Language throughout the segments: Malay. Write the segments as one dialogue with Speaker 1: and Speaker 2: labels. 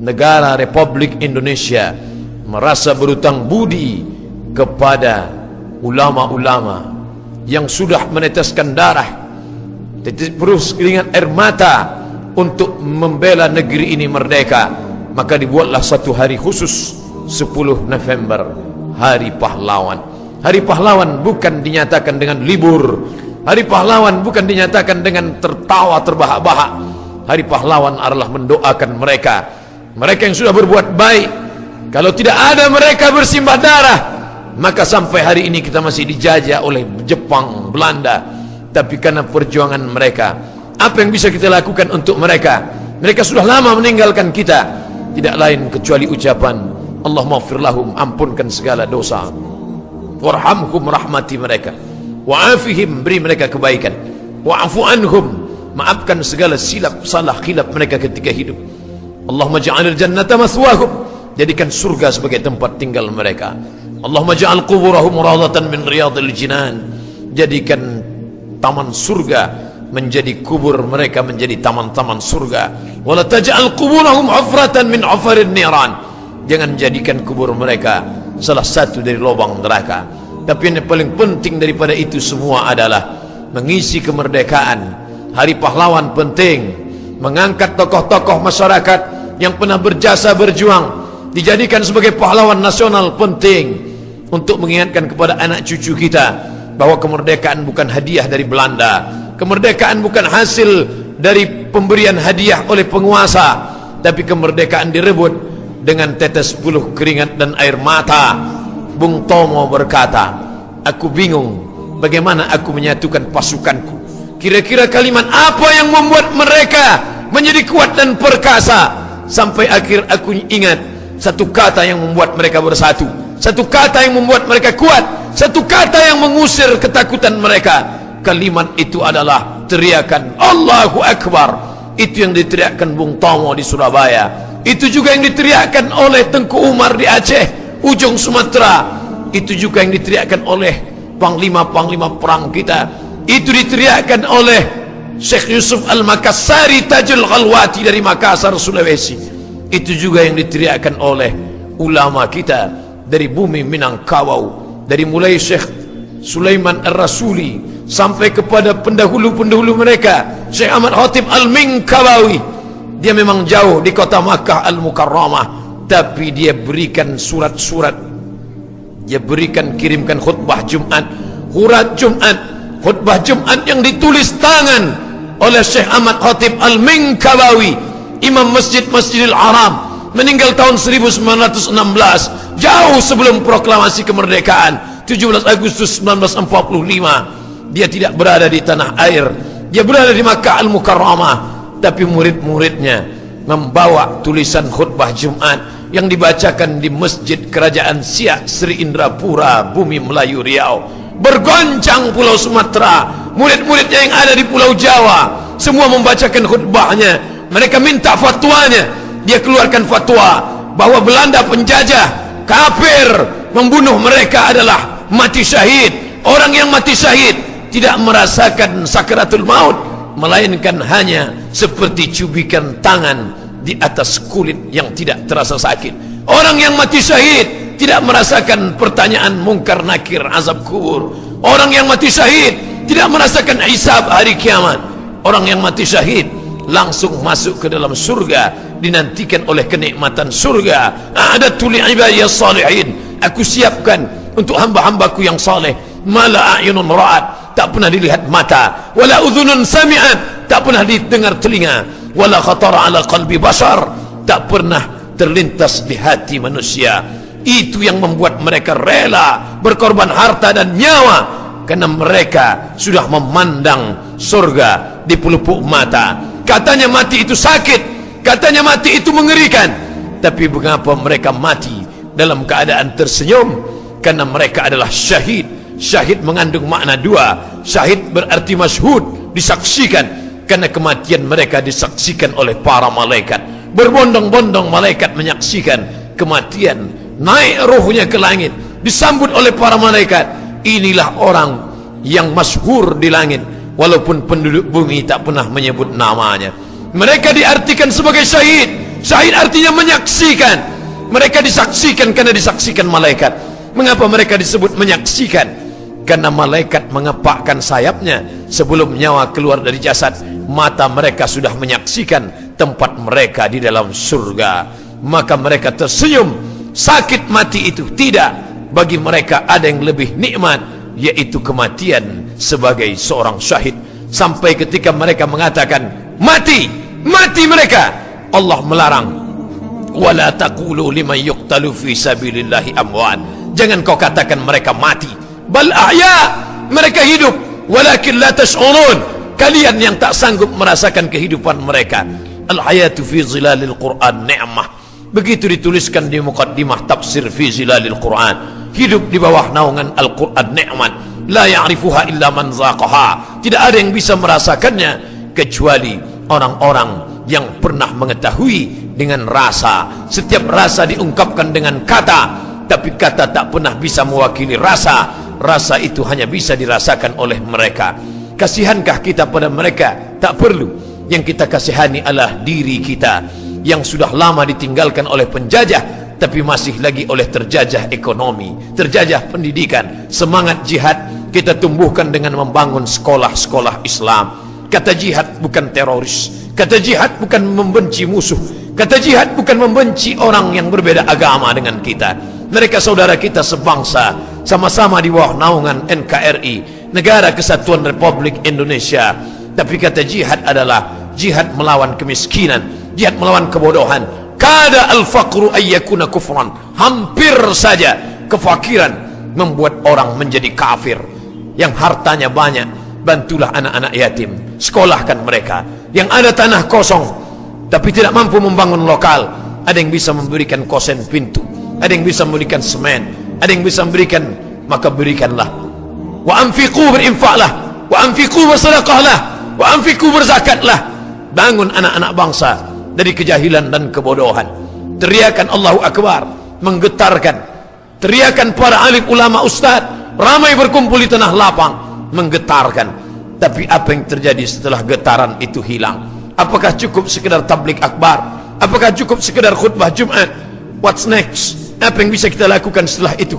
Speaker 1: negara Republik Indonesia merasa berutang budi kepada ulama-ulama yang sudah meneteskan darah, titik terus keringat air mata untuk membela negeri ini merdeka. Maka dibuatlah satu hari khusus 10 November, Hari Pahlawan. Hari Pahlawan bukan dinyatakan dengan libur. Hari Pahlawan bukan dinyatakan dengan tertawa terbahak-bahak. Hari Pahlawan adalah mendoakan mereka yang sudah berbuat baik. Kalau tidak ada mereka bersimbah darah, maka sampai hari ini kita masih dijajah oleh Jepang, Belanda. Tapi karena perjuangan mereka, apa yang bisa kita lakukan untuk mereka? Mereka sudah lama meninggalkan kita. Tidak lain kecuali ucapan Allahumma ighfir lahum, ampunkan segala dosa, warhamhum, rahmati mereka, wa'afihim, beri mereka kebaikan, wa'afu anhum, maafkan segala silap salah khilaf mereka ketika hidup. Allahumma ja'alil jannata mathwahum, jadikan surga sebagai tempat tinggal mereka. Allahumma ja'al quburahum rawdatan min riyadil jinan, jadikan taman surga menjadi kubur mereka menjadi taman-taman surga. Wala taj'al quburahum hufratan min hufarin niran, jangan jadikan kubur mereka salah satu dari lubang neraka. Tapi yang paling penting daripada itu semua adalah mengisi kemerdekaan. Hari Pahlawan penting, mengangkat tokoh-tokoh masyarakat yang pernah berjasa berjuang dijadikan sebagai pahlawan nasional penting, untuk mengingatkan kepada anak cucu kita bahwa kemerdekaan bukan hadiah dari Belanda, kemerdekaan bukan hasil dari pemberian hadiah oleh penguasa, tapi kemerdekaan direbut dengan tetes buluh keringat dan air mata. Bung Tomo berkata, aku bingung bagaimana aku menyatukan pasukanku. Kira-kira kalimat apa yang membuat mereka menjadi kuat dan perkasa? Sampai akhir aku ingat satu kata yang membuat mereka bersatu, satu kata yang membuat mereka kuat, satu kata yang mengusir ketakutan mereka. Kalimat itu adalah teriakan Allahu Akbar. Itu yang diteriakkan Bung Tomo di Surabaya. Itu juga yang diteriakkan oleh Tengku Umar di Aceh, ujung Sumatera. Itu juga yang diteriakkan oleh panglima-panglima perang kita. Itu diteriakkan oleh Syekh Yusuf Al-Makassari Tajul Khalwati dari Makassar, Sulawesi. Itu juga yang diteriakkan oleh ulama kita dari bumi Minangkabau, dari mulai Syekh Sulaiman Ar-Rasuli sampai kepada pendahulu-pendahulu mereka, Syekh Ahmad Khatib Al-Minkabawi. Dia memang jauh di kota Makkah Al-Mukarramah, tapi dia berikan surat-surat, dia berikan kirimkan khutbah Jumat, khutbah Jumat yang ditulis tangan oleh Syekh Ahmad Khatib Al-Minkabawi, Imam Masjidil Haram, meninggal tahun 1916, jauh sebelum proklamasi kemerdekaan 17 Agustus 1945. Dia tidak berada di tanah air, dia berada di Makkah Al-Mukarramah, tapi murid-muridnya membawa tulisan khutbah Jumat yang dibacakan di Masjid Kerajaan Siak Sri Indrapura, bumi Melayu Riau. Bergoncang Pulau Sumatera, murid-muridnya yang ada di Pulau Jawa semua membacakan khutbahnya. Mereka minta fatwanya. Dia keluarkan fatwa bahwa Belanda penjajah kafir, membunuh mereka adalah mati syahid. Orang yang mati syahid tidak merasakan sakaratul maut, melainkan hanya seperti cubikan tangan di atas kulit yang tidak terasa sakit. Orang yang mati syahid tidak merasakan pertanyaan mungkar nakir, azab kubur. Orang yang mati syahid tidak merasakan hisab hari kiamat. Orang yang mati syahid langsung masuk ke dalam surga, dinantikan oleh kenikmatan surga. A'adatu li'ibadiyas salihin, aku siapkan untuk hamba-hambaku yang saleh, mala a'yunun ra'at, tak pernah dilihat mata, wala udhunun sami'at, tak pernah didengar telinga, wala khatara ala qalbi bashar, tak pernah terlintas di hati manusia. Itu yang membuat mereka rela berkorban harta dan nyawa, karena mereka sudah memandang surga di pelupuk mata. Katanya mati itu sakit, katanya mati itu mengerikan, tapi mengapa mereka mati dalam keadaan tersenyum? Karena mereka adalah syahid. Syahid mengandung makna dua. Syahid berarti masyhud, disaksikan, karena kematian mereka disaksikan oleh para malaikat. Berbondong-bondong malaikat menyaksikan kematian, naik ruhnya ke langit, disambut oleh para malaikat. Inilah orang yang masyhur di langit, walaupun penduduk bumi tak pernah menyebut namanya. Mereka diartikan sebagai syahid Syahid artinya menyaksikan. Mereka disaksikan karena disaksikan malaikat. Mengapa mereka disebut menyaksikan? Karena malaikat mengepakkan sayapnya sebelum nyawa keluar dari jasad. Mata mereka sudah menyaksikan tempat mereka di dalam surga. Maka mereka tersenyum. Sakit mati itu tidak. Bagi mereka ada yang lebih nikmat, yaitu kematian sebagai seorang syahid. Sampai ketika mereka mengatakan mati, mati mereka, Allah melarang, wala taqulu liman yuqtalu fi sabilillahi amwat. Jangan kau katakan mereka mati, bal ahya, mereka hidup, walakin la tash'urun, kalian yang tak sanggup merasakan kehidupan mereka. Al hayatu fi zilalil Quran ni'mah. Begitu dituliskan di muqaddimah tafsir fi zilalil Quran. Hidup di bawah naungan Al-Quran nikmat. La ya'rifuha illa man zaqaha. Tidak ada yang bisa merasakannya kecuali orang-orang yang pernah mengetahui dengan rasa. Setiap rasa diungkapkan dengan kata, tapi kata tak pernah bisa mewakili rasa. Rasa itu hanya bisa dirasakan oleh mereka. Kasihankah kita pada mereka? Tak perlu. Yang kita kasihani adalah diri kita yang sudah lama ditinggalkan oleh penjajah, tapi masih lagi oleh terjajah ekonomi, terjajah pendidikan. Semangat jihad kita tumbuhkan dengan membangun sekolah-sekolah Islam. Kata jihad bukan teroris, kata jihad bukan membenci musuh, kata jihad bukan membenci orang yang berbeda agama dengan kita. Mereka saudara kita sebangsa, sama-sama di bawah naungan NKRI, Negara Kesatuan Republik Indonesia. Tapi kata jihad adalah jihad melawan kemiskinan, jihad melawan kebodohan. Kada al-faqru ayyakuna kufran. Hampir saja kefakiran membuat orang menjadi kafir. Yang hartanya banyak, bantulah anak-anak yatim, sekolahkan mereka. Yang ada tanah kosong tapi tidak mampu membangun lokal, ada yang bisa memberikan kosen pintu, ada yang bisa memberikan semen, ada yang bisa memberikan, maka berikanlah. Wa anfiqu, berinfaklah, wa anfiqu bersedekahlah, wa anfiqu berzakatlah. Bangun anak-anak bangsa dari kejahilan dan kebodohan. Teriakan Allahu Akbar menggetarkan. Teriakan para alim ulama ustaz ramai berkumpul di tanah lapang menggetarkan. Tapi apa yang terjadi setelah getaran itu hilang? Apakah cukup sekedar tablik akbar? Apakah cukup sekedar khutbah Jumat? What's next? Apa yang bisa kita lakukan setelah itu?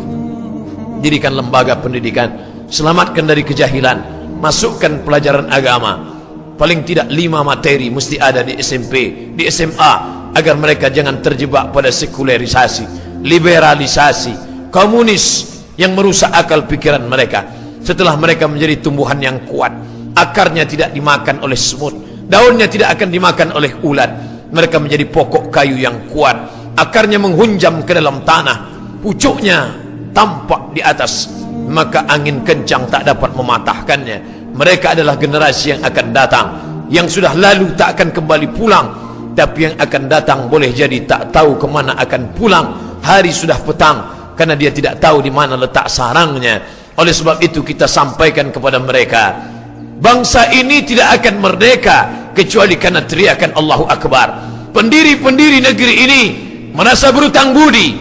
Speaker 1: Dirikan lembaga pendidikan, selamatkan dari kejahilan, masukkan pelajaran agama. Paling tidak 5 materi mesti ada di SMP, di SMA, agar mereka jangan terjebak pada sekularisasi, liberalisasi, komunis yang merusak akal pikiran mereka. Setelah mereka menjadi tumbuhan yang kuat, akarnya tidak dimakan oleh semut, daunnya tidak akan dimakan oleh ulat. Mereka menjadi pokok kayu yang kuat, akarnya menghunjam ke dalam tanah, pucuknya tampak di atas, maka angin kencang tak dapat mematahkannya. Mereka adalah generasi yang akan datang, yang sudah lalu tak akan kembali pulang, tapi yang akan datang boleh jadi tak tahu kemana akan pulang. Hari sudah petang, karena dia tidak tahu di mana letak sarangnya. Oleh sebab itu kita sampaikan kepada mereka, bangsa ini tidak akan merdeka kecuali karena teriakan Allahu Akbar. Pendiri-pendiri negeri ini merasa berutang budi,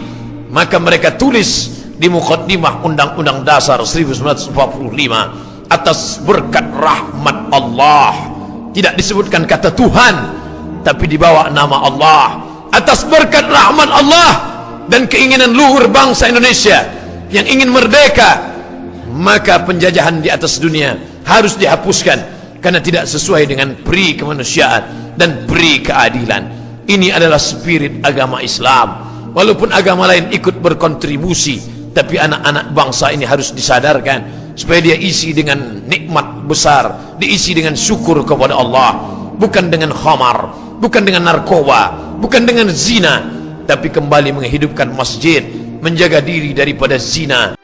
Speaker 1: maka mereka tulis di muqaddimah Undang-Undang Dasar 1945, atas berkat rahmat Allah. Tidak disebutkan kata Tuhan, tapi dibawa nama Allah. Atas berkat rahmat Allah dan keinginan luhur bangsa Indonesia yang ingin merdeka, maka penjajahan di atas dunia harus dihapuskan, karena tidak sesuai dengan peri kemanusiaan dan peri keadilan. Ini adalah spirit agama Islam. Walaupun agama lain ikut berkontribusi, tapi anak-anak bangsa ini harus disadarkan supaya dia isi dengan nikmat besar, diisi dengan syukur kepada Allah, bukan dengan khamar, bukan dengan narkoba, bukan dengan zina, tapi kembali menghidupkan masjid, menjaga diri daripada zina.